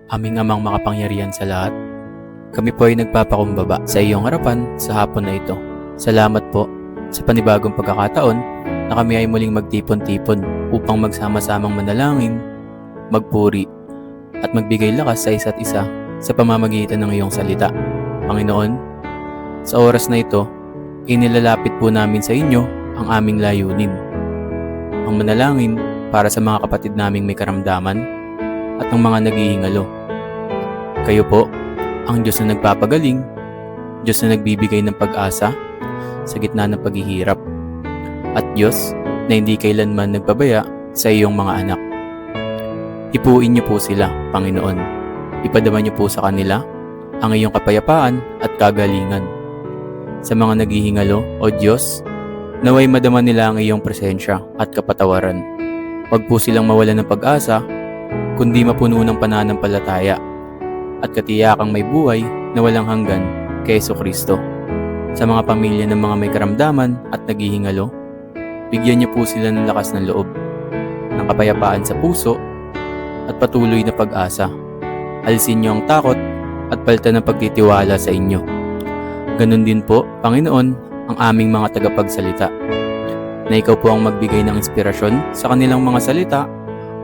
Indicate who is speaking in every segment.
Speaker 1: Aming Amang makapangyarihan sa lahat, kami po ay nagpapakumbaba sa iyong harapan sa hapon na ito. Salamat po sa panibagong pagkakataon na kami ay muling magtipon-tipon upang magsama-samang manalangin, magpuri, at magbigay lakas sa isa't isa sa pamamagitan ng iyong salita. Panginoon, sa oras na ito, inilalapit po namin sa inyo ang aming layunin. Ang manalangin para sa mga kapatid naming may karamdaman at ang mga naghihingalo. Kayo po, ang Diyos na nagpapagaling, Diyos na nagbibigay ng pag-asa sa gitna ng paghihirap, at Diyos na hindi kailanman nagpabaya sa iyong mga anak. Ipuin niyo po sila, Panginoon. Ipadama niyo po sa kanila ang iyong kapayapaan at kagalingan. Sa mga naghihingalo, O Diyos, naway madama nila ang iyong presensya at kapatawaran. Huwag po silang mawalan ng pag-asa, kundi mapuno ng pananampalataya at katiyakang may buhay na walang hanggan kay Jesucristo. Sa mga pamilya ng mga may karamdaman at naghihingalo, bigyan niyo po sila ng lakas ng loob, ng kapayapaan sa puso at patuloy na pag-asa. Alisin niyo ang takot at palitan ng pagtitiwala sa inyo. Ganon din po, Panginoon, ang aming mga tagapagsalita, na ikaw po ang magbigay ng inspirasyon sa kanilang mga salita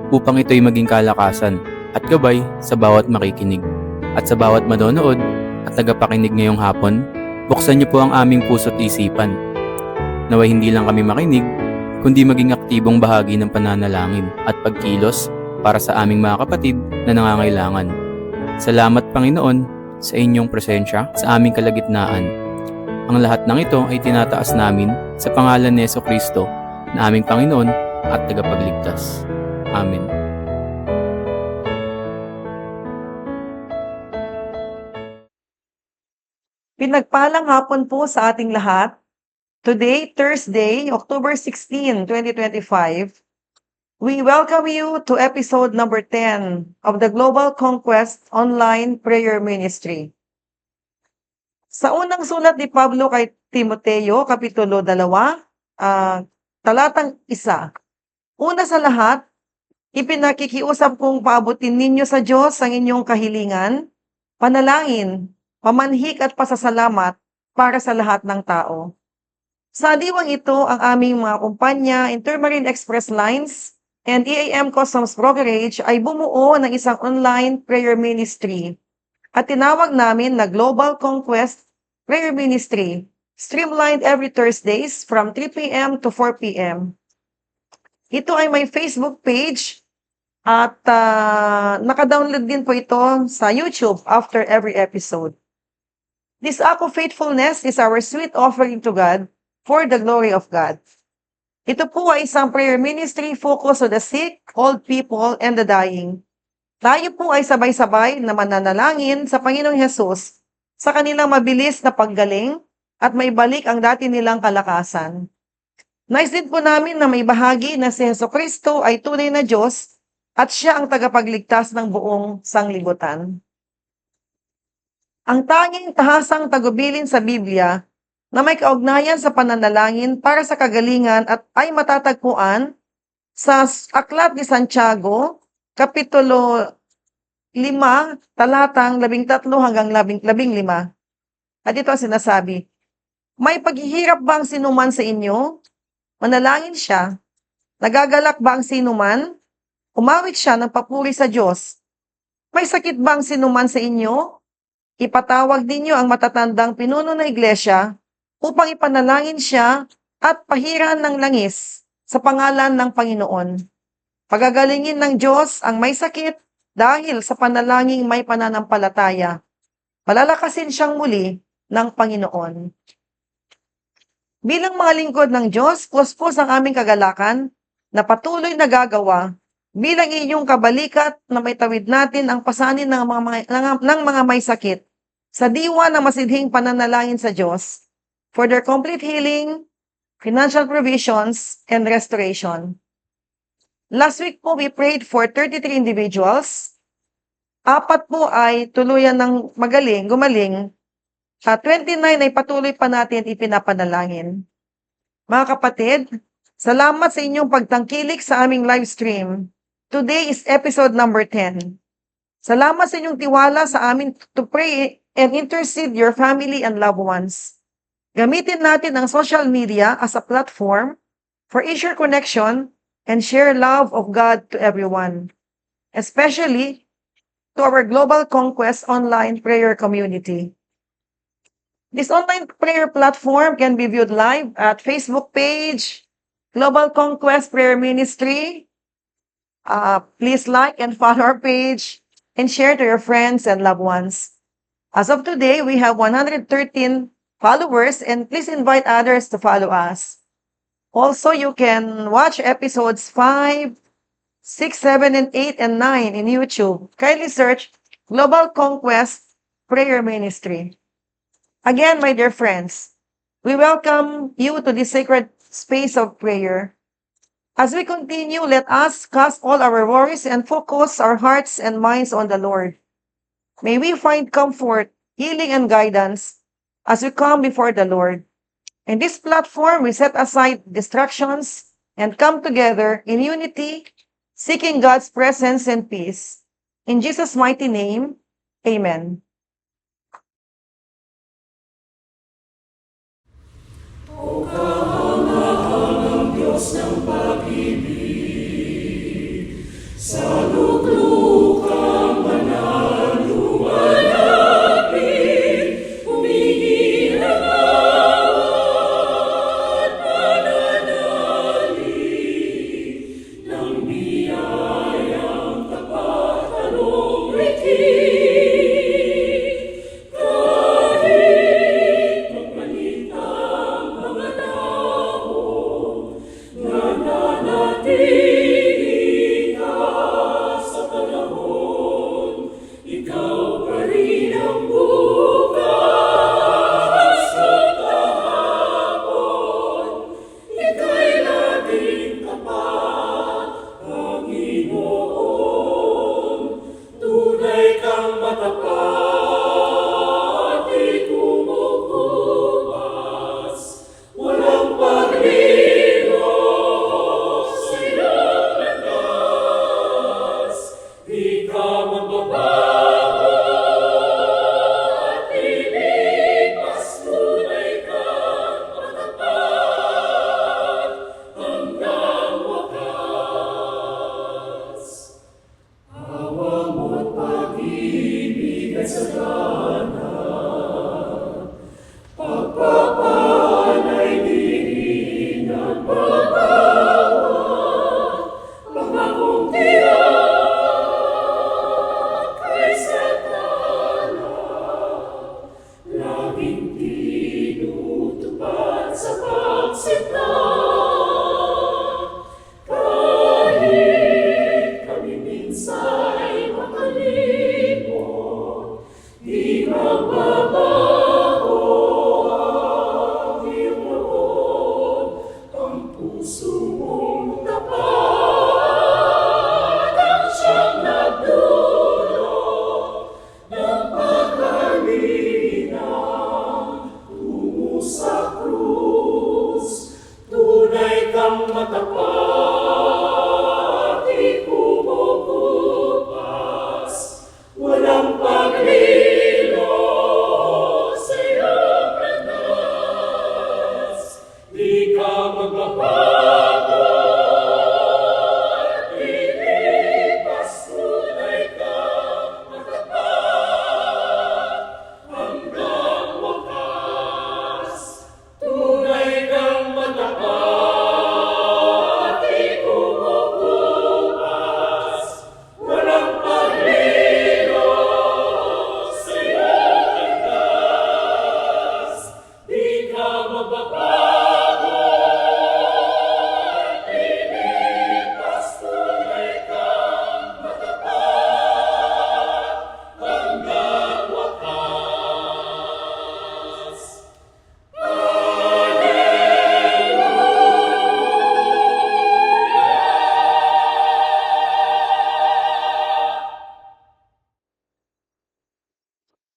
Speaker 1: upang ito'y maging kalakasan at gabay sa bawat makikinig. At sa bawat manonood at tagapakinig ngayong hapon, buksan niyo po ang aming puso't isipan. Naway hindi lang kami makinig, kundi maging aktibong bahagi ng pananalangin at pagkilos para sa aming mga kapatid na nangangailangan. Salamat, Panginoon, sa inyong presensya sa aming kalagitnaan. Ang lahat ng ito ay tinataas namin sa pangalan ni Jesucristo na aming Panginoon at tagapagligtas. Amen.
Speaker 2: Pinagpalang hapon po sa ating lahat. Today, Thursday, October 16, 2025, we welcome you to episode number 10 of the Global Conquest Online Prayer Ministry. Sa unang sulat ni Pablo kay Timoteo, Kapitulo 2, talatang 1. Una sa lahat, ipinakikiusap kong paabutin ninyo sa Diyos ang inyong kahilingan, panalangin, pamanhik at pasasalamat para sa lahat ng tao. Sa diwang ito, ang aming mga kumpanya, Intermarine Express Lines and EAM Customs Brokerage ay bumuo ng isang online prayer ministry at tinawag namin na Global Conquest Prayer Ministry, streamlined every Thursdays from 3 p.m. to 4 p.m. Ito ay may Facebook page at naka-download din po ito sa YouTube after every episode. This act of faithfulness is our sweet offering to God for the glory of God. Ito po ay isang prayer ministry focused on the sick, old people, and the dying. Tayo po ay sabay-sabay na mananalangin sa Panginoong Hesus sa kanilang mabilis na paggaling at may balik ang dati nilang kalakasan. Nais din po namin na may bahagi na si Jesucristo ay tunay na Diyos at siya ang tagapagligtas ng buong sanglibutan. Ang tanging tahasang tagubilin sa Biblia na may kaugnayan sa pananalangin para sa kagalingan at ay matatagpuan sa Aklat ni Santiago, Kapitulo 5, talatang 13 hanggang 15. At ito ang sinasabi, may paghihirap ba ang sinuman sa inyo? Manalangin siya. Nagagalak ba ang sinuman? Umawit siya ng papuri sa Diyos. May sakit ba ang sinuman sa inyo? Ipatawag ninyo ang matatandang pinuno na iglesia upang ipanalangin siya at pahiran ng langis sa pangalan ng Panginoon. Pagagalingin ng Diyos ang may sakit dahil sa panalangin may pananampalataya. Palalakasin siyang muli ng Panginoon. Bilang mga lingkod ng Diyos, puspos ang aming kagalakan na patuloy na gagawa bilang inyong kabalikat na may tawid natin ang pasanin ng mga may sakit sa diwa na masidhing pananalangin sa Diyos for their complete healing, financial provisions, and restoration. Last week po, we prayed for 33 individuals. 4 po ay tuluyan ng gumaling. At 29 ay patuloy pa natin ipinapanalangin. Mga kapatid, Salamat sa inyong pagtangkilik sa aming live stream. Today is episode number 10. Salamat sa inyong tiwala sa amin to pray and intercede your family and loved ones. Gamitin natin ang social media as a platform for easier connection and share love of God to everyone, especially to our Global Conquest online prayer community. This online prayer platform can be viewed live at Facebook page, Global Conquest Prayer Ministry. Please like and follow our page and share to your friends and loved ones. As of today, we have 113 followers and please invite others to follow us. Also, you can watch episodes 5, 6, 7, and 8, and 9 in YouTube. Kindly search Global Conquest Prayer Ministry. Again, my dear friends, we welcome you to this sacred space of prayer. As we continue, let us cast all our worries and focus our hearts and minds on the Lord. May we find comfort, healing, and guidance as we come before the Lord. In this platform, we set aside distractions and come together in unity, seeking God's presence and peace. In Jesus' mighty name, Amen.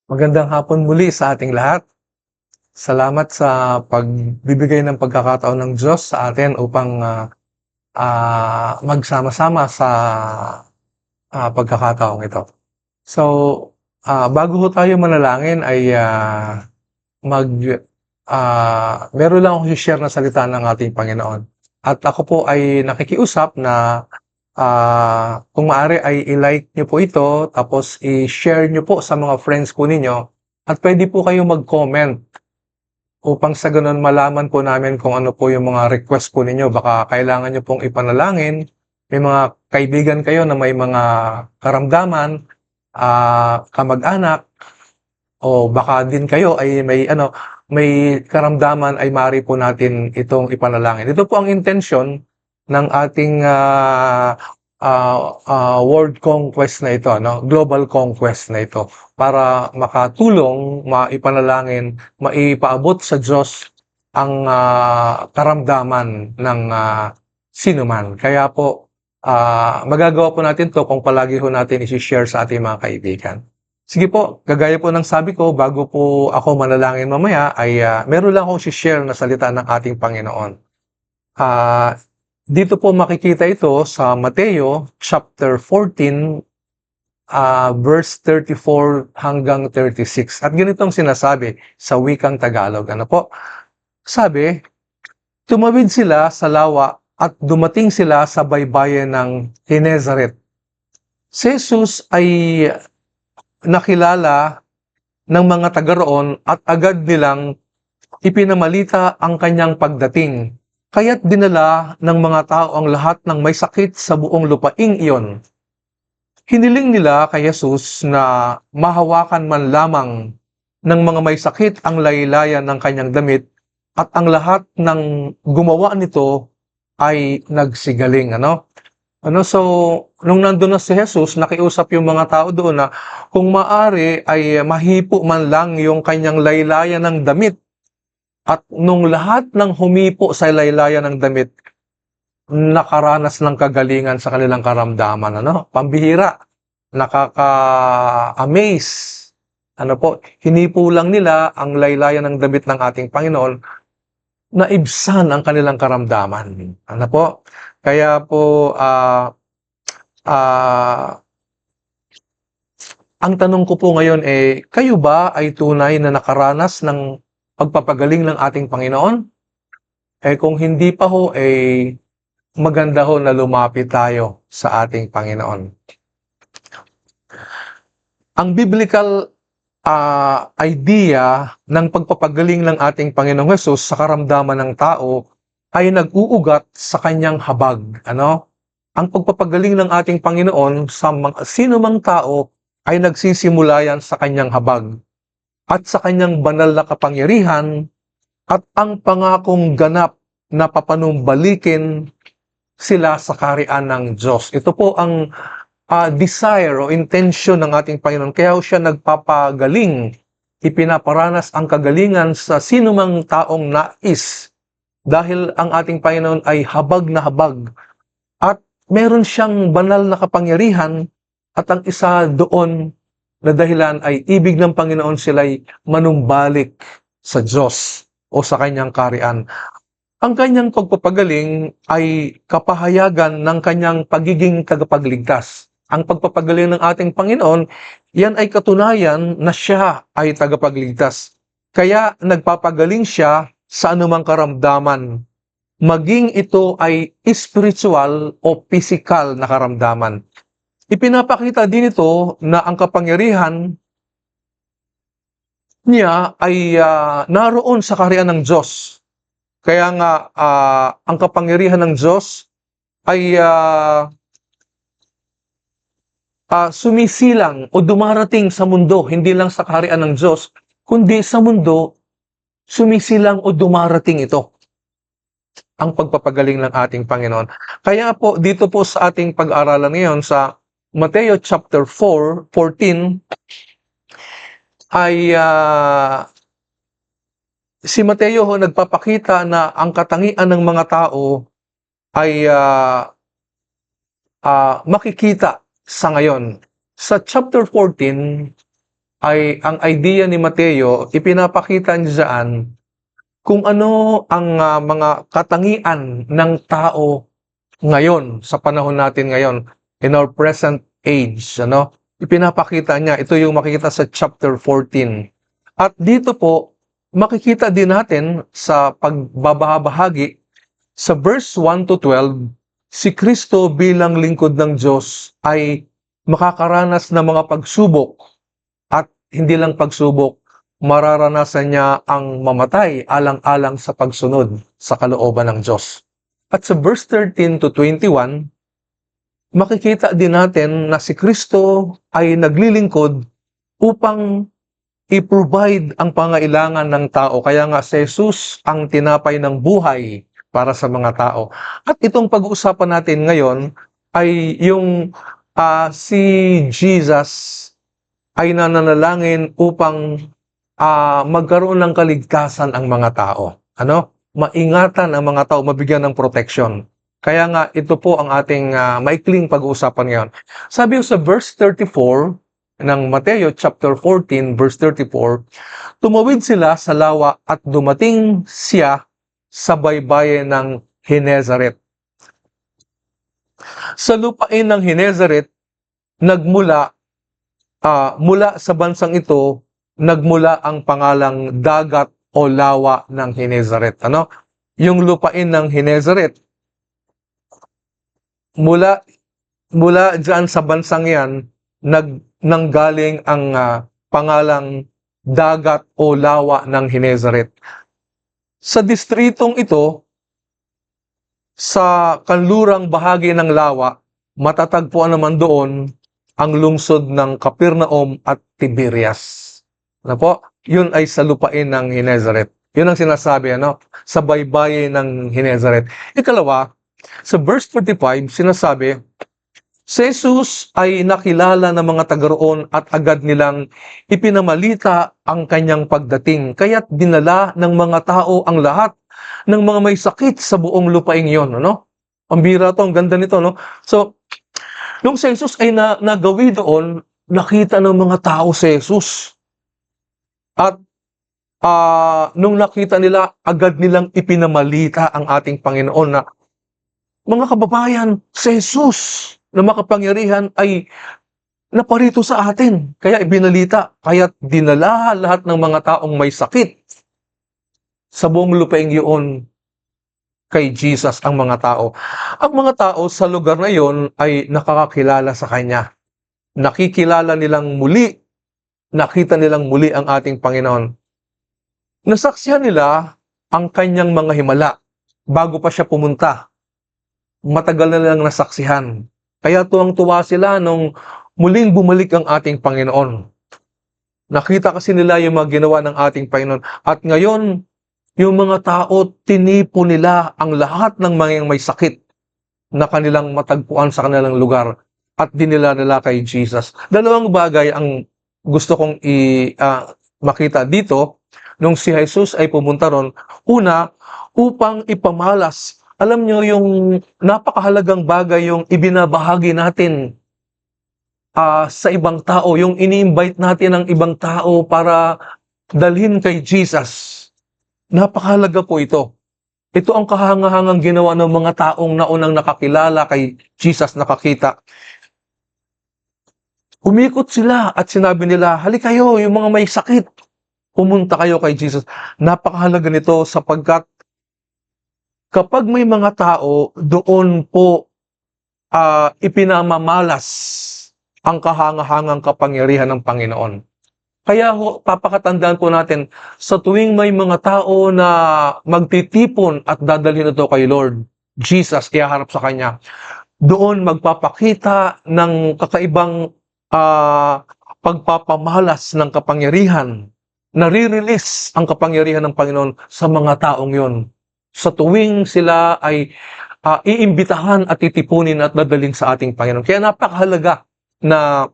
Speaker 3: Magandang hapon muli sa ating lahat. Salamat sa pagbibigay ng pagkakataon ng Diyos sa atin upang magsama-sama sa pagkakataong ito. So, bago ho tayo manalangin ay meron lang akong share na salita ng ating Panginoon. At ako po ay nakikiusap na kung maaari ay i-like nyo po ito, tapos i-share nyo po sa mga friends po ninyo, at pwede po kayo mag-comment upang sa ganun malaman po namin kung ano po yung mga request po ninyo. Baka kailangan nyo pong ipanalangin, may mga kaibigan kayo na may mga karamdaman, kamag-anak, o baka din kayo ay may karamdaman ay maaari po natin itong ipanalangin. Ito po ang intention ng ating world conquest na ito, global conquest na ito, para makatulong, maipanalangin, maipaabot sa Diyos ang karamdaman ng sinuman. Kaya po, magagawa po natin to kung palagi ho natin isi-share sa ating mga kaibigan. Sige po, kagaya po ng sabi ko, bago po ako manalangin mamaya, ay meron lang akong share na salita ng ating Panginoon. Dito po makikita ito sa Mateo chapter 14, verse 34 hanggang 36. At ganitong sinasabi sa wikang Tagalog. Ano po? Sabi, tumawid sila sa lawa at dumating sila sa baybayin ng Genezaret. Si Jesus ay nakilala ng mga taga roon at agad nilang ipinamalita ang kanyang pagdating. Kaya't dinala ng mga tao ang lahat ng may sakit sa buong lupaing iyon. Hiniling nila kay Jesus na mahawakan man lamang ng mga may sakit ang laylayan ng kanyang damit, at ang lahat ng gumawa nito ay nagsigaling. So, nung nandun na si Jesus, nakiusap yung mga tao doon na kung maaari ay mahipo man lang yung kanyang laylayan ng damit. At nung lahat ng humipo sa laylayan ng damit, nakaranas ng kagalingan sa kanilang karamdaman. Pambihira, nakaka-amaze. Hinipo lang nila ang laylayan ng damit ng ating Panginoon, naibsan ang kanilang karamdaman. Kaya po, ang tanong ko po ngayon kayo ba ay tunay na nakaranas ng pagpapagaling ng ating Panginoon? Kung hindi pa ho, maganda ho na lumapit tayo sa ating Panginoon. Ang biblical idea ng pagpapagaling ng ating Panginoong Hesus sa karamdaman ng tao ay nag-uugat sa kanyang habag. Ang pagpapagaling ng ating Panginoon sa sino mang tao ay nagsisimula yan sa kanyang habag at sa kanyang banal na kapangyarihan at ang pangakong ganap na papanumbalikin sila sa kaharian ng Diyos. Ito po ang desire o intention ng ating Panginoon. Kaya siya nagpapagaling, ipinaparanas ang kagalingan sa sinumang taong nais, dahil ang ating Panginoon ay habag na habag at meron siyang banal na kapangyarihan, at ang isa doon na dahilan ay ibig ng Panginoon sila'y manumbalik sa Diyos o sa kanyang kaharian. Ang kanyang pagpapagaling ay kapahayagan ng kanyang pagiging tagapagligtas. Ang pagpapagaling ng ating Panginoon, yan ay katunayan na siya ay tagapagligtas. Kaya nagpapagaling siya sa anumang karamdaman, maging ito ay spiritual o physical na karamdaman. Ipinapakita din ito na ang kapangyarihan niya ay naroon sa kaharian ng Diyos. Kaya nga, ang kapangyarihan ng Diyos ay sumisilang o dumarating sa mundo, hindi lang sa kaharian ng Diyos, kundi sa mundo, sumisilang o dumarating ito. Ang pagpapagaling ng ating Panginoon. Kaya po, dito po sa ating pag-aaralan ngayon sa Mateo chapter 4:14 ay si Mateo nagpapakita na ang katangian ng mga tao ay makikita sa ngayon. Sa chapter 14, ay ang idea ni Mateo, ipinapakita niya diyan kung ano ang mga katangian ng tao ngayon, sa panahon natin ngayon, in our present age, ano? Ipinapakita niya, ito yung makikita sa chapter 14. At dito po, makikita din natin sa pagbabahagi sa verse 1 to 12, si Kristo bilang lingkod ng Diyos ay makakaranas ng mga pagsubok at hindi lang pagsubok, mararanasan niya ang mamatay alang-alang sa pagsunod sa kalooban ng Diyos. At sa verse 13 to 21, makikita din natin na si Kristo ay naglilingkod upang i-provide ang pangailangan ng tao. Kaya nga si Jesus ang tinapay ng buhay para sa mga tao. At itong pag-uusapan natin ngayon ay yung si Jesus ay nananalangin upang magkaroon ng kaligtasan ang mga tao. Ano? Maingatan ang mga tao, mabigyan ng protection. Kaya nga, ito po ang ating maikling pag-uusapan ngayon. Sabi sa verse 34 ng Mateo chapter 14, verse 34, tumawid sila sa lawa at dumating siya sa baybayin ng Genezaret. Sa lupain ng Genezaret, mula sa bansang ito, nagmula ang pangalang dagat o lawa ng Genezaret. Ano? Yung lupain ng Genezaret, mula diyan sa bansang yan, nanggaling ang pangalang dagat o lawa ng Genezaret. Sa distritong ito, sa kanlurang bahagi ng lawa, matatagpuan naman doon ang lungsod ng Capernaum at Tiberias. Ano po? Yun ay sa lupain ng Genezaret. Yun ang sinasabi, ano? Sa baybayin ng Genezaret. Ikalawa, sa verse 45, sinasabi, si Jesus ay nakilala ng mga taga roon at agad nilang ipinamalita ang kanyang pagdating. Kaya't dinala ng mga tao ang lahat ng mga may sakit sa buong lupaing yon, ano? Ang bira to, ang ganda nito, no? So, nung si Jesus ay nagawi doon, nakita ng mga tao si Jesus. At nung nakita nila, agad nilang ipinamalita ang ating Panginoon na, mga kababayan, si Jesus na makapangyarihan ay naparito sa atin. Kaya ibinalita, kaya dinala lahat ng mga taong may sakit sa buong lupaing yun kay Jesus ang mga tao. Ang mga tao sa lugar na yon ay nakakakilala sa Kanya. Nakikilala nilang muli, nakita nilang muli ang ating Panginoon. Nasaksihan nila ang Kanyang mga himala bago pa siya pumunta. Matagal na nilang nasaksihan. Kaya tuwang-tuwa sila nung muling bumalik ang ating Panginoon. Nakita kasi nila yung mga ginawa ng ating Panginoon. At ngayon, yung mga tao, tinipo nila ang lahat ng mga may sakit na kanilang matagpuan sa kanilang lugar at dinila nila kay Jesus. Dalawang bagay ang gusto kong makita dito nung si Jesus ay pumunta ron. Una, upang ipamalas. Alam nyo, yung napakahalagang bagay yung ibinabahagi natin sa ibang tao, yung ini-invite natin ng ibang tao para dalhin kay Jesus. Napakahalaga po ito. Ito ang kahangahangang ginawa ng mga taong naunang nakakilala kay Jesus, nakakita. Umikot sila at sinabi nila, halika kayo, yung mga may sakit, pumunta kayo kay Jesus. Napakahalaga nito sapagkat kapag may mga tao, doon po ipinamamalas ang kahangahangang kapangyarihan ng Panginoon. Kaya papakatandaan po natin, sa tuwing may mga tao na magtitipon at dadalhin ito kay Lord Jesus, ihaharap sa Kanya, doon magpapakita ng kakaibang pagpapamalas ng kapangyarihan. Nare-release ang kapangyarihan ng Panginoon sa mga taong yon. Sa tuwing sila ay iimbitahan at titipunin at dadalhin sa ating Panginoon. Kaya napakahalaga na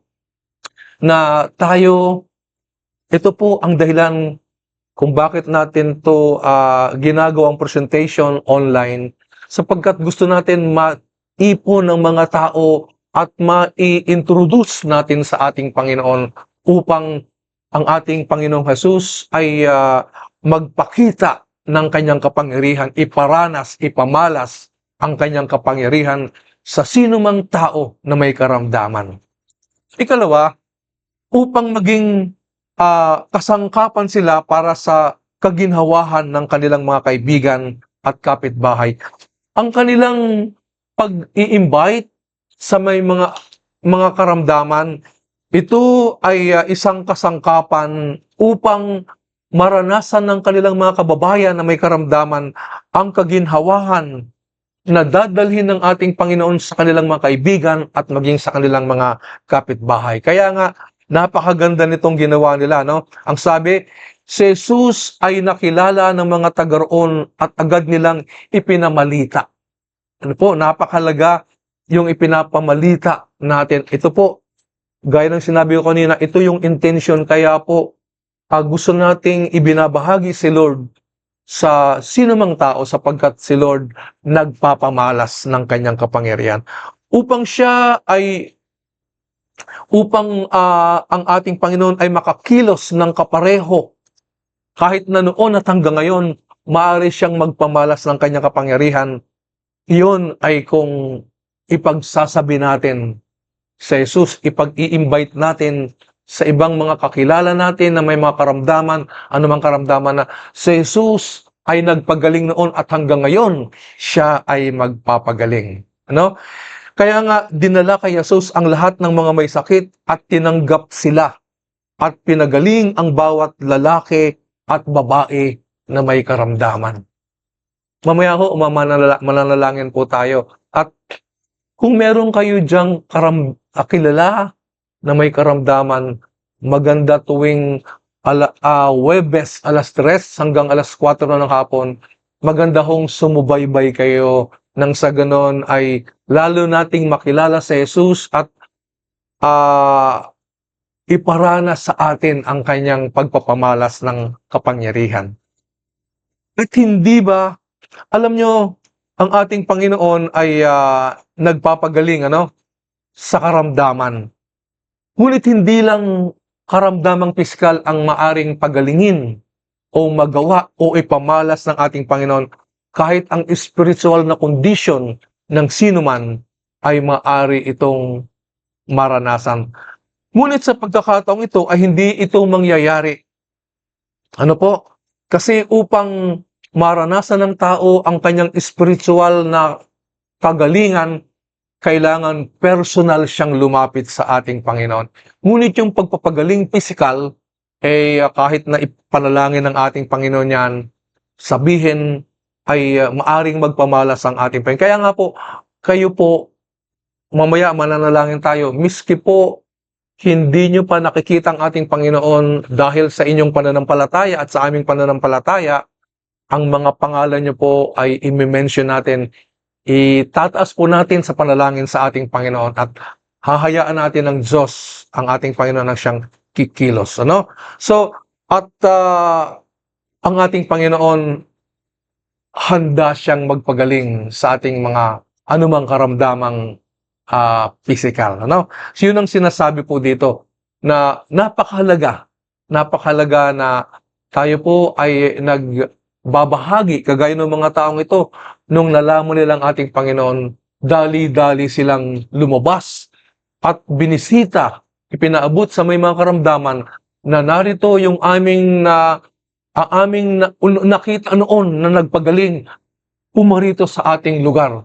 Speaker 3: tayo. Ito po ang dahilan kung bakit natin to ginagawang presentation online, sapagkat gusto natin maipon ng mga tao at ma-introduce natin sa ating Panginoon upang ang ating Panginoong Hesus ay magpakita ng kanyang kapangyarihan, iparanas, ipamalas ang kanyang kapangyarihan sa sinumang tao na may karamdaman. Ikalawa, upang maging kasangkapan sila para sa kaginhawahan ng kanilang mga kaibigan at kapitbahay. Ang kanilang pag-i-invite sa may mga karamdaman, ito ay isang kasangkapan upang maranasan ng kanilang mga kababayan na may karamdaman ang kaginhawahan na dadalhin ng ating Panginoon sa kanilang mga kaibigan at maging sa kanilang mga kapitbahay. Kaya nga, napakaganda nitong ginawa nila, no? Ang sabi, si Jesus ay nakilala ng mga taga-roon at agad nilang ipinamalita. Ano po, napakalaga yung ipinapamalita natin. Ito po, gaya ng sinabi ko kanina, ito yung intention. Kaya po, gusto nating ibinabahagi si Lord sa sinumang tao sapagkat si Lord nagpapamalas ng kanyang kapangyarihan. Upang ang ating Panginoon ay makakilos ng kapareho kahit na noon at hanggang ngayon, maaari siyang magpamalas ng kanyang kapangyarihan. Iyon ay kung ipagsasabi natin sa Jesus, ipag-i-invite natin sa ibang mga kakilala natin na may mga karamdaman, anumang karamdaman na si Jesus ay nagpagaling noon at hanggang ngayon, siya ay magpapagaling. Ano? Kaya nga, dinala kay Jesus ang lahat ng mga may sakit at tinanggap sila at pinagaling ang bawat lalaki at babae na may karamdaman. Mamaya ho, mananalangin po tayo. At kung meron kayo diyang kilala na may karamdaman, maganda tuwing Huwebes, alas 3 hanggang alas 4 na ng hapon, maganda hong sumubaybay kayo nang sa ganon ay lalo nating makilala si Jesus at iparanas sa atin ang kanyang pagpapamalas ng kapangyarihan. At hindi ba, alam nyo, ang ating Panginoon ay nagpapagaling sa karamdaman. Ngunit hindi lang karamdamang piskal ang maaring pagalingin o magawa o ipamalas ng ating Panginoon, kahit ang spiritual na condition ng sinuman ay maaari itong maranasan. Ngunit sa pagkakataong ito ay hindi ito mangyayari. Ano po? Kasi upang maranasan ng tao ang kanyang spiritual na kagalingan, kailangan personal siyang lumapit sa ating Panginoon. Ngunit yung pagpapagaling physical, kahit na ipanalangin ng ating Panginoon yan, sabihin ay maaring magpamalas ang ating Panginoon. Kaya nga po, kayo po, mamaya mananalangin tayo, miski po hindi nyo pa nakikita ang ating Panginoon dahil sa inyong pananampalataya at sa aming pananampalataya, ang mga pangalan nyo po ay i-mention natin, itataas po natin sa panalangin sa ating Panginoon at hahayaan natin ng Diyos ang ating Panginoon na siyang kikilos. Ano? So, at ang ating Panginoon, handa siyang magpagaling sa ating mga anumang karamdamang physical. Ano? So, yun ang sinasabi po dito na napakahalaga na tayo po ay nagbabahagi kagaya ng mga taong ito nung nalaman nilang ating Panginoon, dali-dali silang lumabas at binisita, ipinaabot sa may mga karamdaman na narito yung aming nakita noon na nagpagaling, pumarito sa ating lugar.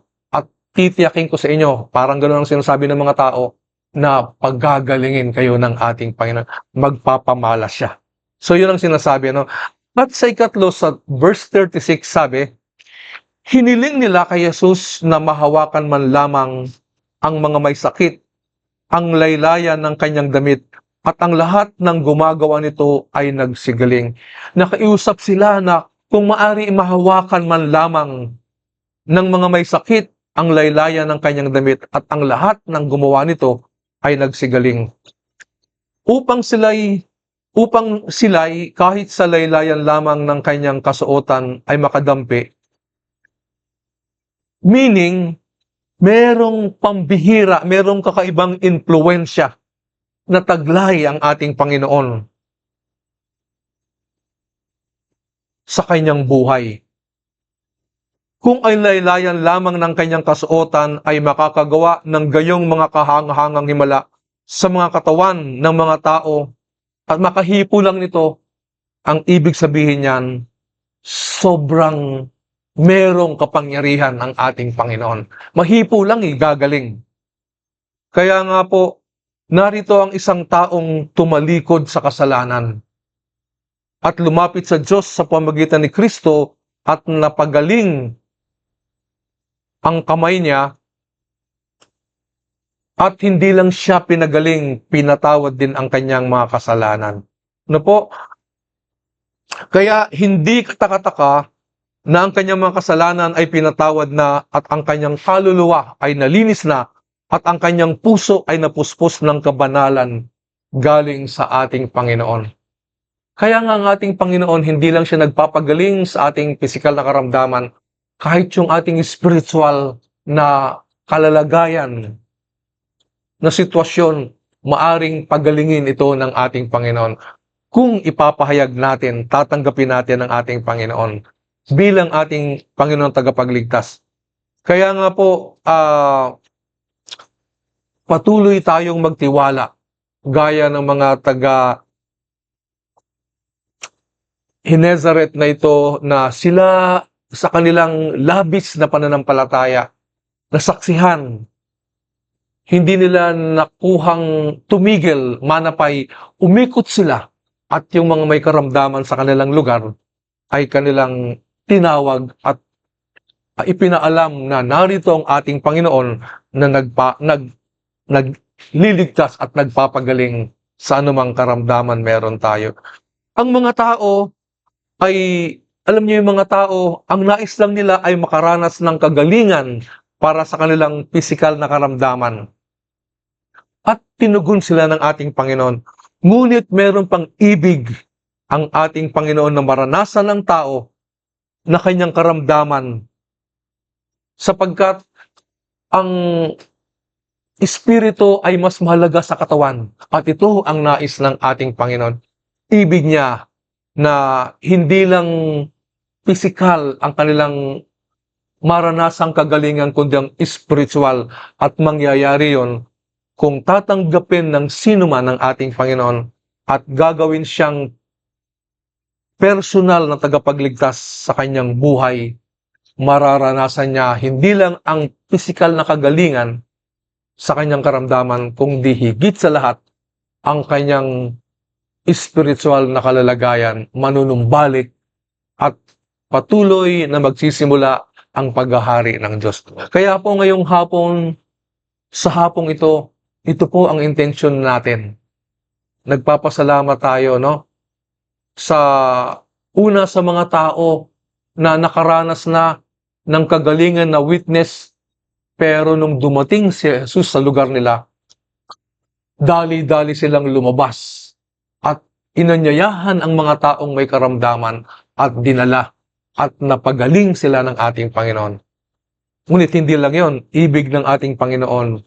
Speaker 3: Titiyakin ko sa inyo, parang gano'n ang sinasabi ng mga tao, na paggagalingin kayo ng ating Panginoon, magpapamalas siya. So yun ang sinasabi. At sa ikatlo, sa verse 36 sabi, hiniling nila kay Jesus na mahawakan man lamang ang mga may sakit, ang laylayan ng kanyang damit, at ang lahat ng gumagawa nito ay nagsigaling. Nakiusap sila na kung maari mahawakan man lamang ng mga may sakit, ang laylayan ng kanyang damit at ang lahat ng gumawa nito ay nagsigaling. Upang sila'y kahit sa laylayan lamang ng kanyang kasuotan ay makadampi. Meaning, merong pambihira, merong kakaibang impluensya na taglay ang ating Panginoon sa kanyang buhay. Kung ay laylayan lamang ng kanyang kasuotan ay makakagawa ng gayong mga kahang-hangang himala sa mga katawan ng mga tao at makahipo lang nito, ang ibig sabihin niyan, sobrang merong kapangyarihan ang ating Panginoon. Mahipo lang gagaling. Kaya nga po, narito ang isang taong tumalikod sa kasalanan at lumapit sa Diyos sa pamamagitan ni Kristo at napagaling ang kamay niya, at hindi lang siya pinagaling, pinatawad din ang kanyang mga kasalanan. Ano po? Kaya hindi katakataka na ang kanyang mga kasalanan ay pinatawad na at ang kanyang kaluluwa ay nalinis na at ang kanyang puso ay napuspos ng kabanalan galing sa ating Panginoon. Kaya nga ang ating Panginoon, hindi lang siya nagpapagaling sa ating pisikal na karamdaman, kahit yung ating spiritual na kalalagayan, na sitwasyon, maaring pagalingin ito ng ating Panginoon. Kung ipapahayag natin, tatanggapin natin ang ating Panginoon bilang ating Panginoon tagapagligtas. Kaya nga po, patuloy tayong magtiwala, gaya ng mga taga Genezaret na ito, na sila sa kanilang labis na pananampalataya, nasaksihan, hindi nila nakuhang tumigil, manapay, umikot sila at yung mga may karamdaman sa kanilang lugar ay kanilang tinawag at ipinaalam na narito ang ating Panginoon na nagliligtas at nagpapagaling sa anumang karamdaman meron tayo. Ang mga tao ay, alam niyo yung mga tao, ang nais lang nila ay makaranas ng kagalingan para sa kanilang pisikal na karamdaman. At tinugon sila ng ating Panginoon. Ngunit meron pang ibig ang ating Panginoon na maranasan ng tao na kanyang karamdaman, sapagkat ang espiritu ay mas mahalaga sa katawan. At ito ang nais ng ating Panginoon. Ibig niya na hindi lang pisikal ang kanilang maranasang kagalingan, kundi ang spiritual, at mangyayari yon kung tatanggapin ng sino man ng ating Panginoon at gagawin siyang personal na tagapagligtas sa kanyang buhay. Mararanasan niya hindi lang ang pisikal na kagalingan sa kanyang karamdaman, kundi higit sa lahat ang kanyang spiritual na kalalagayan, manunumbalik at patuloy na magsisimula ang paghahari ng Diyos. Kaya po ngayong hapon, sa hapong ito po ang intensyon natin. Nagpapasalamat tayo, no? Sa una sa mga tao na nakaranas na ng kagalingan na witness, pero nung dumating si Jesus sa lugar nila, dali-dali silang lumabas at inanyayahan ang mga taong may karamdaman at dinala at napagaling sila ng ating Panginoon. Ngunit hindi lang yon, ibig ng ating Panginoon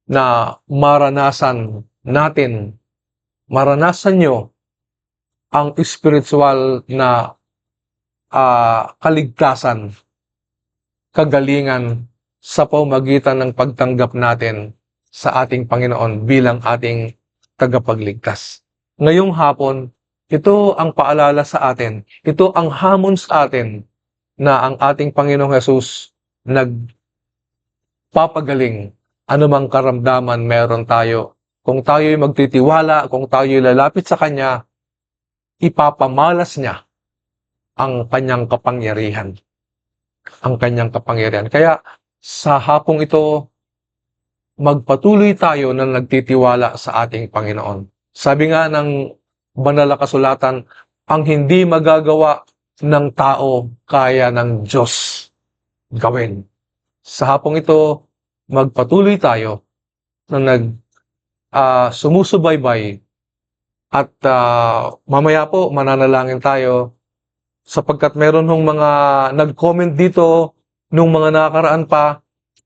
Speaker 3: na maranasan natin, maranasan nyo ang spiritual na kaligtasan, kagalingan sa pamamagitan ng pagtanggap natin sa ating Panginoon bilang ating tagapagligtas. Ngayong hapon, ito ang paalala sa atin, ito ang hamon sa atin na ang ating Panginoong Hesus nagpapagaling anumang karamdaman meron tayo. Kung tayo'y magtitiwala, kung tayo'y lalapit sa Kanya, ipapamalas niya ang Kanyang kapangyarihan. Ang Kanyang kapangyarihan. Kaya sa hapong ito, magpatuloy tayo na nagtitiwala sa ating Panginoon. Sabi nga ng banal na kasulatan, ang hindi magagawa ng tao, kaya ng Diyos gawin. Sa hapong ito, magpatuloy tayo na sumusubaybay at mamaya po mananalangin tayo sapagkat meron hong mga nag-comment dito nung mga nakaraan pa.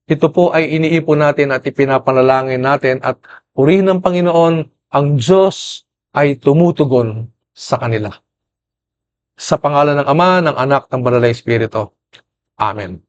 Speaker 3: Ito po ay iniipon natin at ipinapanalangin natin at purihin ng Panginoon, ang Diyos ay tumutugon sa kanila. Sa pangalan ng Ama, ng Anak, ng Banal na Espiritu. Amen.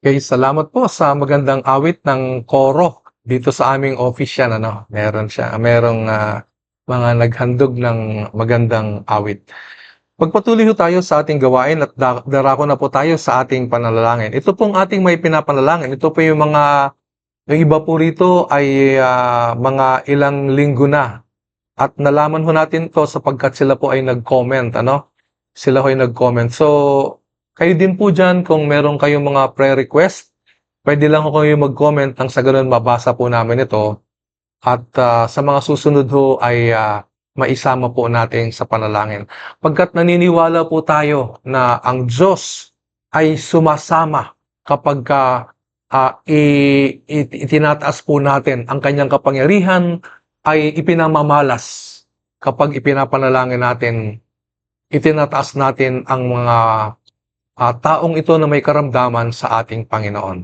Speaker 3: Okay, salamat po sa magandang awit ng koro dito sa aming office yan, ano. Merong mga naghandog ng magandang awit. Pagpatuloy ho tayo sa ating gawain at darako na po tayo sa ating panalangin. Ito pong ating may pinapanalangin. Ito po yung iba po rito ay mga ilang linggo na. At nalaman ho natin to sapagkat sila po ay nag-comment, ano? Sila ho ay nag-comment. So, kayo din po dyan, kung meron kayong mga prayer request, pwede lang ho kayo mag-comment nang sa ganun mabasa po namin ito. At sa mga susunod ho ay maisama po natin sa panalangin. Pagkat naniniwala po tayo na ang Diyos ay sumasama kapag itinataas po natin ang kanyang kapangyarihan ay ipinamamalas kapag ipinapanalangin natin, itinataas natin ang mga taong ito na may karamdaman sa ating Panginoon.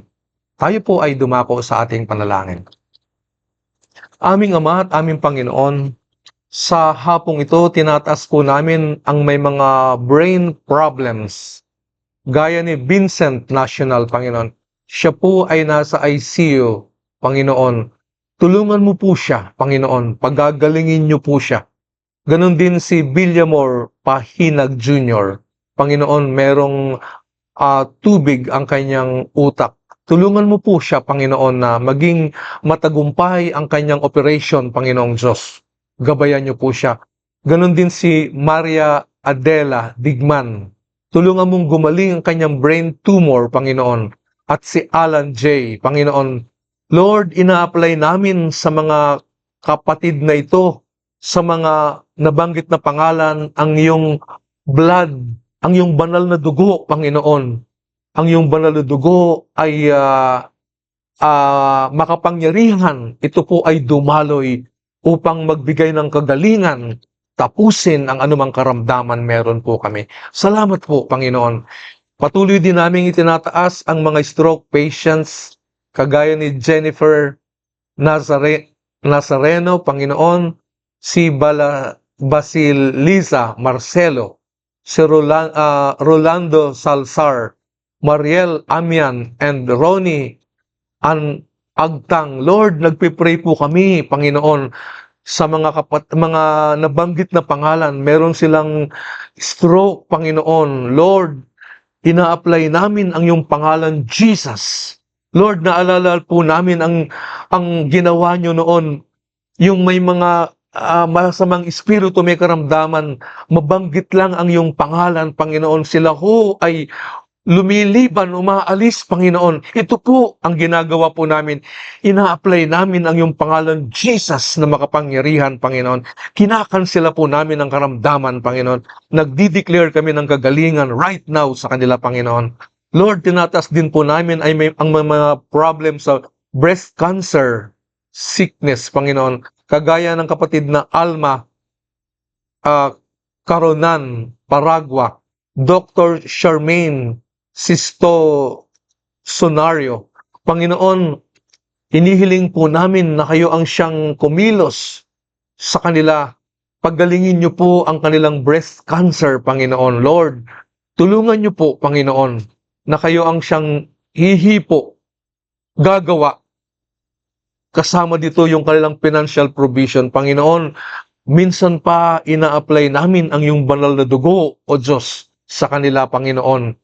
Speaker 3: Tayo po ay dumako sa ating panalangin. Aming Ama at aming Panginoon, sa hapong ito, tinataas po namin ang may mga brain problems. Gaya ni Vincent National, Panginoon. Siya po ay nasa ICU, Panginoon. Tulungan mo po siya, Panginoon. Pagagalingin niyo po siya. Ganon din si Villamor Pahinag Jr. Panginoon, merong tubig ang kanyang utak. Tulungan mo po siya, Panginoon, na maging matagumpay ang kanyang operation, Panginoong Diyos. Gabayan niyo po siya. Ganon din si Maria Adela Digman. Tulungan mong gumaling ang kanyang brain tumor, Panginoon. At si Alan J., Panginoon. Lord, ina-apply namin sa mga kapatid na ito, sa mga nabanggit na pangalan, ang iyong blood, ang iyong banal na dugo, Panginoon. Ang iyong banal na dugo ay makapangyarihan. Ito po ay dumaloy upang magbigay ng kagalingan, tapusin ang anumang karamdaman meron po kami. Salamat po, Panginoon. Patuloy din namin itinataas ang mga stroke patients, kagaya ni Jennifer Nazareno, Panginoon, si Basilisa Marcelo, si Rolando Salsar, Mariel Amian, and Ronnie Agtang. Lord, nagpipray po kami, Panginoon, sa mga nabanggit na pangalan. Meron silang stroke, Panginoon. Lord, ina-apply namin ang iyong pangalan, Jesus. Lord, naalala po namin ang ginawa niyo noon, yung may mga masamang espiritu, may karamdaman, mabanggit lang ang iyong pangalan, Panginoon. Sila ho ay lumiliban, umaalis, Panginoon. Ito po ang ginagawa po namin. Ina-apply namin ang iyong pangalan, Jesus, na makapangyarihan, Panginoon. Kinakansela po namin ang karamdaman, Panginoon. Nagdi-declare kami ng kagalingan right now sa kanila, Panginoon. Lord, tinatas din po namin ay ang mga problem sa breast cancer, sickness, Panginoon. Kagaya ng kapatid na Alma Caronan Paragua, Dr. Charmaine Sisto Sonario. Panginoon, hinihiling po namin na kayo ang siyang kumilos sa kanila. Paggalingin niyo po ang kanilang breast cancer, Panginoon. Lord, tulungan niyo po, Panginoon, na kayo ang siyang hihipo, gagawa. Kasama dito yung kanilang financial provision, Panginoon. Minsan pa ina-apply namin ang iyong banal na dugo, O Diyos, sa kanila, Panginoon.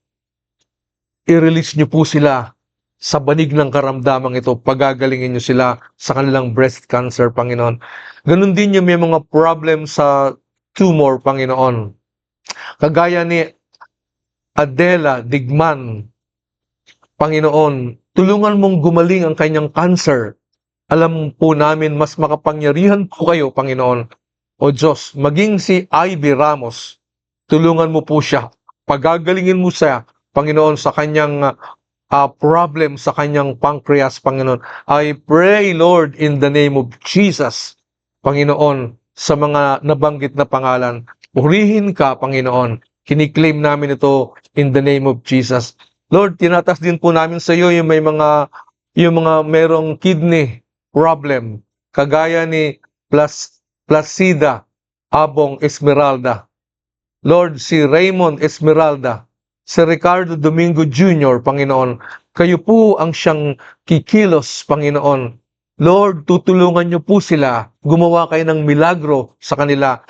Speaker 3: I-release niyo po sila sa banig ng karamdamang ito. Pagagalingin niyo sila sa kanilang breast cancer, Panginoon. Ganun din yung may mga problem sa tumor, Panginoon. Kagaya ni Adela Digman, Panginoon, tulungan mong gumaling ang kanyang cancer. Alam po namin mas makapangyarihan po kayo, Panginoon. O Diyos, maging si Ivy Ramos, tulungan mo po siya. Pagagalingin mo siya, Panginoon, sa kanyang problem sa kanyang pancreas, Panginoon. I pray, Lord, in the name of Jesus, Panginoon, sa mga nabanggit na pangalan. Purihin ka, Panginoon. Kiniklaim namin ito in the name of Jesus. Lord, tinatas din po namin sa iyo yung mga merong kidney problem, kagaya ni Placida Abong Esmeralda. Lord, si Raymond Esmeralda, si Ricardo Domingo Jr., Panginoon, kayo po ang siyang kikilos, Panginoon. Lord, tutulungan niyo po sila, gumawa kayo ng milagro sa kanila.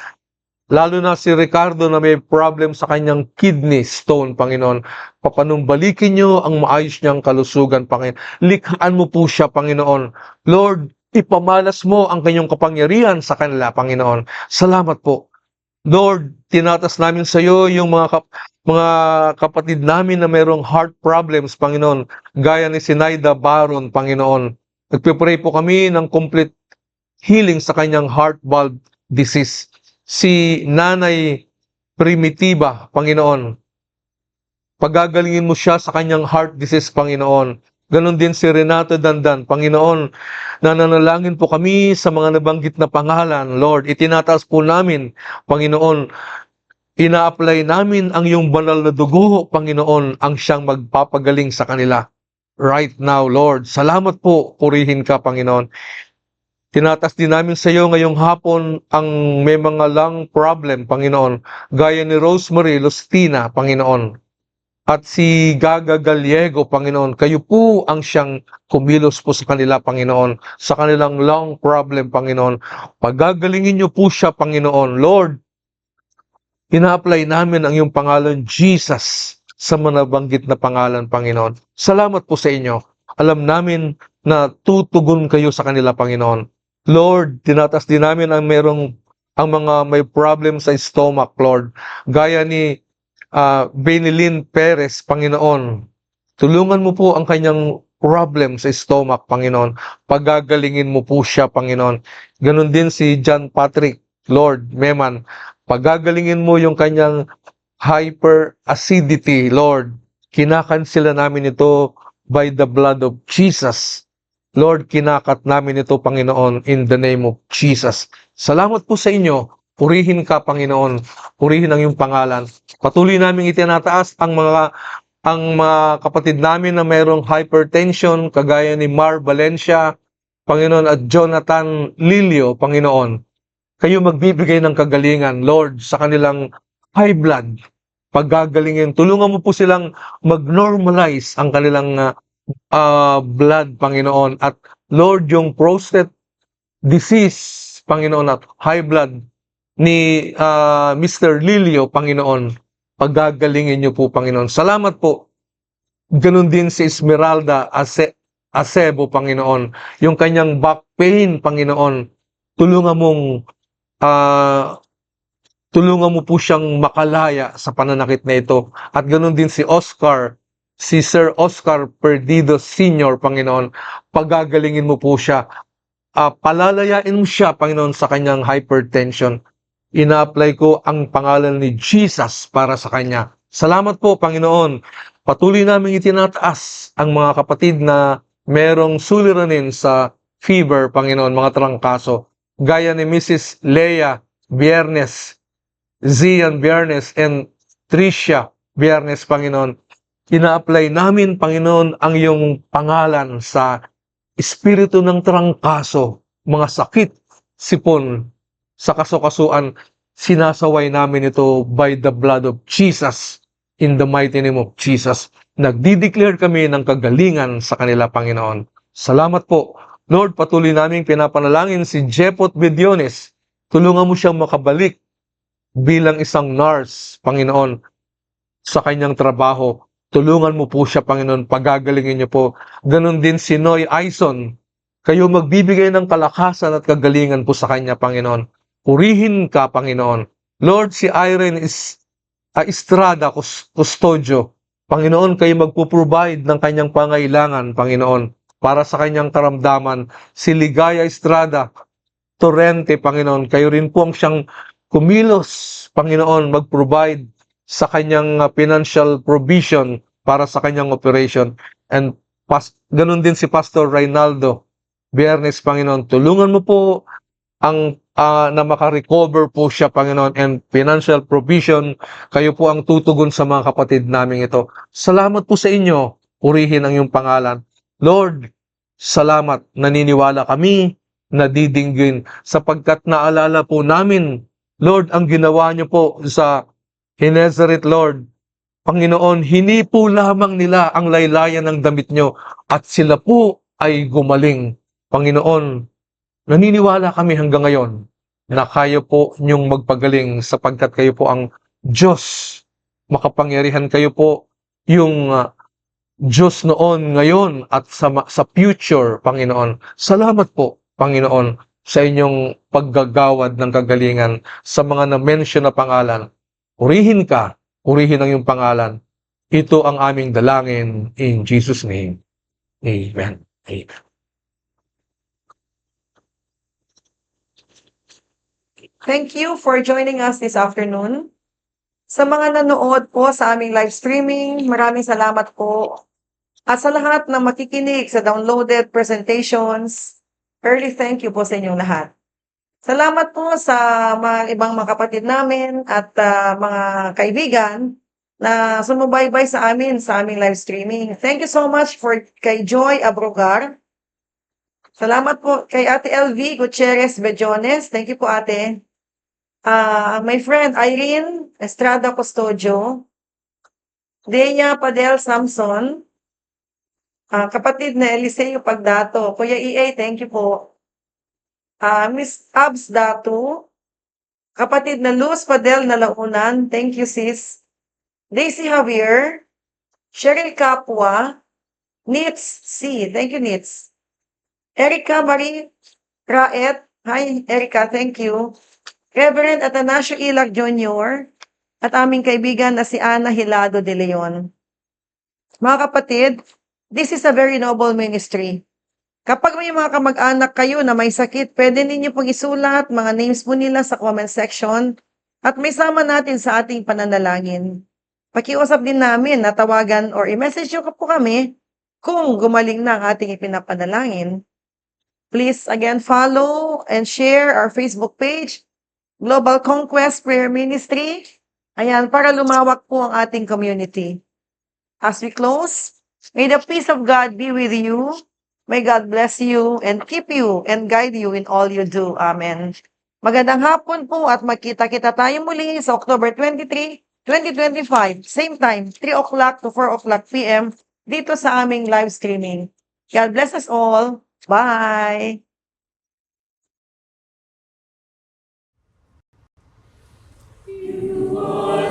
Speaker 3: Lalo na si Ricardo na may problem sa kanyang kidney stone, Panginoon. Papanumbalikin niyo ang maayos niyang kalusugan, Panginoon. Likhaan mo po siya, Panginoon. Lord, ipamalas mo ang kanyang kapangyarihan sa kanila, Panginoon. Salamat po. Lord, tinatas namin sa iyo yung mga kapatid namin na mayroong heart problems, Panginoon. Gaya ni Sinaida Baron, Panginoon. Nagpipray po kami ng complete healing sa kanyang heart valve disease. Si Nanay Primitiva, Panginoon. Pagagalingin mo siya sa kanyang heart disease, Panginoon. Ganon din si Renato Dandan, Panginoon. Nananalangin po kami sa mga nabanggit na pangalan, Lord. Itinataas po namin, Panginoon. Ina-apply namin ang iyong banal na dugo, Panginoon, ang siyang magpapagaling sa kanila. Right now, Lord. Salamat po, purihin ka, Panginoon. Tinatas din namin sa iyo ngayong hapon ang may mga lung problem, Panginoon, gaya ni Rosemary Lustina, Panginoon, at si Gaga Gallego, Panginoon. Kayo po ang siyang kumilos po sa kanila, Panginoon, sa kanilang lung problem, Panginoon. Pagagalingin niyo po siya, Panginoon. Lord, ina-apply namin ang iyong pangalan, Jesus, sa manabanggit na pangalan, Panginoon. Salamat po sa inyo. Alam namin na tutugon kayo sa kanila, Panginoon. Lord, tinatas din namin ang mga may problem sa stomach, Lord. Gaya ni Benilyn Perez, Panginoon. Tulungan mo po ang kanyang problem sa stomach, Panginoon. Pagagalingin mo po siya, Panginoon. Ganon din si John Patrick, Lord, Meman. Pagagalingin mo yung kanyang hyperacidity, Lord. Kinakansela namin ito by the blood of Jesus. Lord, kinakat namin ito, Panginoon, in the name of Jesus. Salamat po sa inyo. Purihin ka, Panginoon. Purihin ang iyong pangalan. Patuloy namin itinataas ang mga kapatid namin na mayroong hypertension, kagaya ni Mar Valencia, Panginoon, at Jonathan Lilio, Panginoon. Kayo magbibigay ng kagalingan, Lord, sa kanilang high blood. Paggagalingin, tulungan mo po silang mag-normalize ang kanilang blood, Panginoon. At Lord, yung prostate disease, Panginoon, at high blood ni Mr. Lilio, Panginoon, paggagalingin niyo po, Panginoon. Salamat po. Ganun din si Esmeralda Acebo, Panginoon. Yung kanyang back pain, Panginoon, tulungan mo po siyang makalaya sa pananakit na ito. At ganun din si Sir Oscar Perdido Sr., Panginoon, pagagalingin mo po siya. Palalayain mo siya, Panginoon, sa kanyang hypertension. Ina-apply ko ang pangalan ni Jesus para sa kanya. Salamat po, Panginoon. Patuloy namin itinataas ang mga kapatid na merong suliranin sa fever, Panginoon, mga trangkaso. Gaya ni Mrs. Leia Biernes, Zian Biernes, and Tricia Biernes, Panginoon. Ina-apply namin, Panginoon, ang iyong pangalan sa espiritu ng trangkaso, mga sakit, sipon, sa kasukasuan. Sinasaway namin ito by the blood of Jesus, in the mighty name of Jesus. Nagdi-declare kami ng kagalingan sa kanila, Panginoon. Salamat po. Lord, patuloy namin pinapanalangin si Jepot Bediones. Tulungan mo siyang makabalik bilang isang nurse, Panginoon, sa kanyang trabaho. Tulungan mo po siya, Panginoon. Pagagalingin niyo po. Ganon din si Noy Aison. Kayo magbibigay ng kalakasan at kagalingan po sa kanya, Panginoon. Purihin ka, Panginoon. Lord, si Irene Estrada Custodio. Panginoon, kayo magpo-provide ng kanyang pangailangan, Panginoon, para sa kanyang karamdaman. Si Ligaya Estrada Torrente, Panginoon, kayo rin po ang siyang kumilos, Panginoon, mag-provide sa kanyang financial provision para sa kanyang operation. And ganun din si Pastor Reynaldo Biernes, Panginoon. Tulungan mo po na makarecover po siya, Panginoon, and financial provision. Kayo po ang tutugon sa mga kapatid namin ito. Salamat po sa inyo. Purihin ang iyong pangalan. Lord, salamat. Naniniwala kami na didinggin sapagkat naalala po namin, Lord, ang ginawa niyo po sa Nazareth, Lord. Panginoon, hindi po lamang nila ang laylayan ng damit niyo at sila po ay gumaling. Panginoon, naniniwala kami hanggang ngayon na kayo po niyong magpagaling sapagkat kayo po ang Diyos. Makapangyarihan, kayo po yung Diyos noon, ngayon at sa future, Panginoon. Salamat po, Panginoon, sa inyong paggagawad ng kagalingan sa mga na-mention na pangalan. Purihin ka, purihin ang iyong pangalan. Ito ang aming dalangin in Jesus' name. Amen. Amen.
Speaker 2: Thank you for joining us this afternoon. Sa mga nanood po sa aming live streaming, maraming salamat po. At sa lahat na makikinig sa downloaded presentations, early thank you po sa inyong lahat. Salamat po sa mga ibang mga kapatid namin at mga kaibigan na sumubaybay sa aming live streaming. Thank you so much kay Joy Abrogar, Salamat po kay Ate LV Gutierrez Bejones. Thank you po, ate. My friend Irene Estrada Custodio, Dea Padel Samson, kapatid na Eliseo Pagdato, Kuya EA, thank you po. Miss Abs Dato, kapatid na Luz Padel Nalaunan, thank you sis. Daisy Javier, Cheryl Capua, Nits C, thank you Nits. Erica Marie Raet, hi Erica, thank you. Reverend Atanasio Ilag Jr. at aming kaibigan na si Ana Hilado de Leon. Mga kapatid, this is a very noble ministry. Kapag may mga kamag-anak kayo na may sakit, pwede ninyo pong isulat mga names po nila sa comment section at may sama natin sa ating pananalangin. Pakiusap din namin na tawagan or i-message nyo po kami kung gumaling na ang ating ipinapanalangin. Please again follow and share our Facebook page, Global Conquest Prayer Ministry. Ayan, para lumawak po ang ating community. As we close, may the peace of God be with you. May God bless you and keep you and guide you in all you do. Amen. Magandang hapon po at magkita-kita tayo muli sa October 23, 2025. Same time, 3 o'clock to 4 o'clock p.m. dito sa aming live streaming. God bless us all. Bye!
Speaker 1: You are